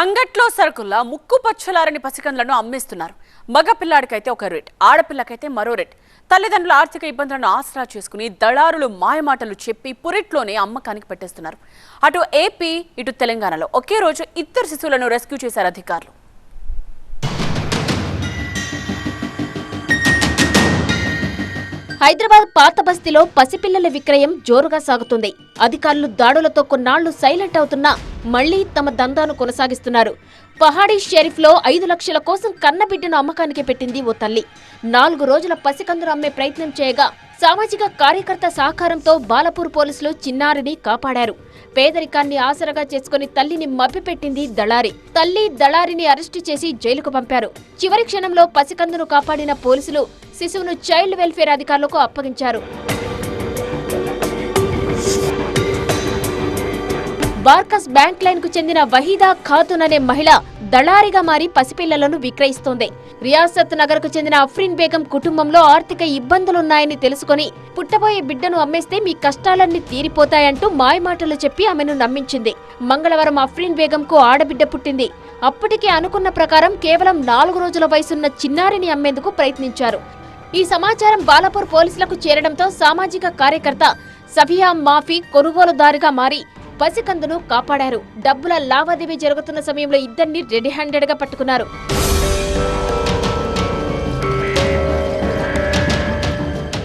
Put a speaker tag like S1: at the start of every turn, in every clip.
S1: అంగట్లో సరుకుల్లా ముక్కు పచ్చలారని పసికండ్లను అమ్మేస్తున్నారు. మగ పిల్లాడికైతే ఒక రేట్, ఆడపిల్లకైతే మరో రేట్. తల్లిదండ్రుల ఆర్థిక ఇబ్బందులను ఆసరా చేసుకుని దళారులు మాయమాటలు చెప్పి పురిట్లోనే అమ్మకానికి పెట్టేస్తున్నారు. అటు ఏపీ ఇటు తెలంగాణలో ఒకే రోజు 2 శిశువులను రెస్క్యూ చేశారు అధికారులు.
S2: హైదరాబాద్ పాత బస్తీలో పసిపిల్లల విక్రయం జోరుగా సాగుతుంది. అధికారులు దాడులతో కొన్నాళ్లు సైలెంట్ అవుతున్నా మళ్లీ తమ దందాను కొనసాగిస్తున్నారు. పహాడీ షెరీఫ్లో 5 లక్షల కోసం కన్నబిడ్డను అమ్మకానికి పెట్టింది ఓ తల్లి. 4 రోజుల పసికందును అమ్మే ప్రయత్నం చేయగా సామాజిక కార్యకర్త సహకారంతో బాలపూర్ పోలీసులు చిన్నారిని కాపాడారు. పేదరికాన్ని ఆసరగా చేసుకుని తల్లిని మభ్యపెట్టింది దళారి. తల్లి దళారిని అరెస్టు చేసి జైలుకు పంపారు. చివరి క్షణంలో పసికందును కాపాడిన పోలీసులు శిశువును చైల్డ్ వెల్ఫేర్ అధికారులకు అప్పగించారు. బార్కస్ బ్యాంక్ లైన్ కు చెందిన వహీదా ఖాతున్ అనే మహిళ దళారిగా మారి పసిపిల్లలను విక్రయిస్తోంది. రియాసత్ నగర్ కు చెందిన అఫ్రీన్ బేగం కుటుంబంలో ఆర్థిక ఇబ్బందులున్నాయని తెలుసుకుని పుట్టబోయే బిడ్డను అమ్మేస్తే మీ కష్టాలన్నీ తీరిపోతాయంటూ మాయమాటలు చెప్పి ఆమెను నమ్మించింది. మంగళవారం అఫ్రీన్ బేగంకు ఆడబిడ్డ పుట్టింది. అప్పటికే అనుకున్న ప్రకారం కేవలం 4 రోజుల వయసున్న చిన్నారిని అమ్మేందుకు ప్రయత్నించారు. ఈ సమాచారం బాలాపూర్ పోలీసులకు చేరడంతో సామాజిక కార్యకర్త సఫియా మాఫీ కొనుగోలుదారుగా మారి పసికందును కాపాడారు. డబ్బుల లావాదేవీ జరుగుతున్న సమయంలో ఇద్దరిని రెడీ హ్యాండెడ్ గా పట్టుకున్నారు.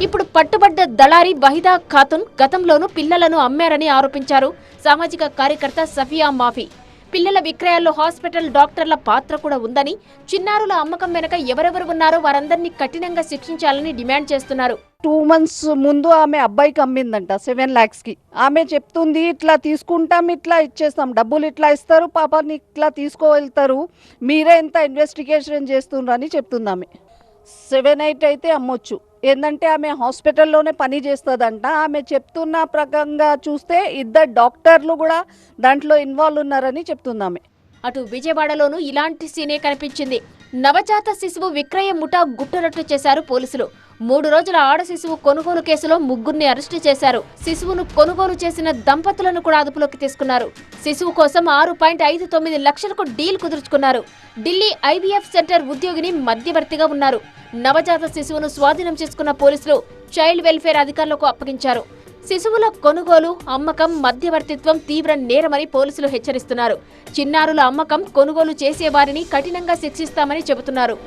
S2: ఇప్పుడు పట్టుబడ్డ దళారి వహీదా ఖాతున్ గతంలోనూ పిల్లలను అమ్మారని ఆరోపించారు సామాజిక కార్యకర్త సఫియా మాఫీ. పిల్లల విక్రయాల్లో హాస్పిటల్ డాక్టర్ల పాత్ర కూడా ఉందని, చిన్నారుల అమ్మకం వెనక ఎవరెవరు ఉన్నారో వారందరినీ కఠినంగా శిక్షించాలని డిమాండ్ చేస్తున్నారు.
S3: 2 months ముందు ఆమె అబ్బాయికి అమ్మిందంట 7 lakhs కి. ఆమె చెప్తుంది ఇట్లా తీసుకుంటాం, ఇట్లా ఇచ్చేస్తాం, డబ్బులు ఇట్లా ఇస్తారు, పాపని ఇట్లా తీసుకువెళ్తారు, మీరే ఎంత ఇన్వెస్టిగేషన్ చేస్తుండ్రని చెప్తుంది ఆమె. 7-8 అయితే అమ్మొచ్చు. ఏంటంటే ఆమె హాస్పిటల్లోనే పని చేస్తుందంట. ఆమె చెప్తున్న ప్రకారంగా చూస్తే 2 డాక్టర్లు కూడా దాంట్లో ఇన్వాల్వ్ ఉన్నారని చెప్తుంది ఆమె.
S2: అటు విజయవాడలోనూ ఇలాంటి సీనే కనిపించింది. నవజాత శిశువు విక్రయ ముఠా గుట్టురట్టు చేశారు పోలీసులు. 3 రోజుల ఆడ శిశువు కొనుగోలు కేసులో 3గురిని అరెస్టు చేశారు. శిశువును కొనుగోలు చేసిన దంపతులను కూడా అదుపులోకి తీసుకున్నారు. శిశువు కోసం 6.59 లక్షలకు డీల్ కుదుర్చుకున్నారు. ఢిల్లీ ఐవీఎఫ్ సెంటర్ ఉద్యోగిని మధ్యవర్తిగా ఉన్నారు. నవజాత శిశువును స్వాధీనం చేసుకున్న పోలీసులు చైల్డ్ వెల్ఫేర్ అధికారులకు అప్పగించారు. శిశువుల కొనుగోలు, అమ్మకం, మధ్యవర్తిత్వం తీవ్ర నేరమని పోలీసులు హెచ్చరిస్తున్నారు. చిన్నారుల అమ్మకం, కొనుగోలు చేసేవారిని కఠినంగా శిక్షిస్తామని చెబుతున్నారు.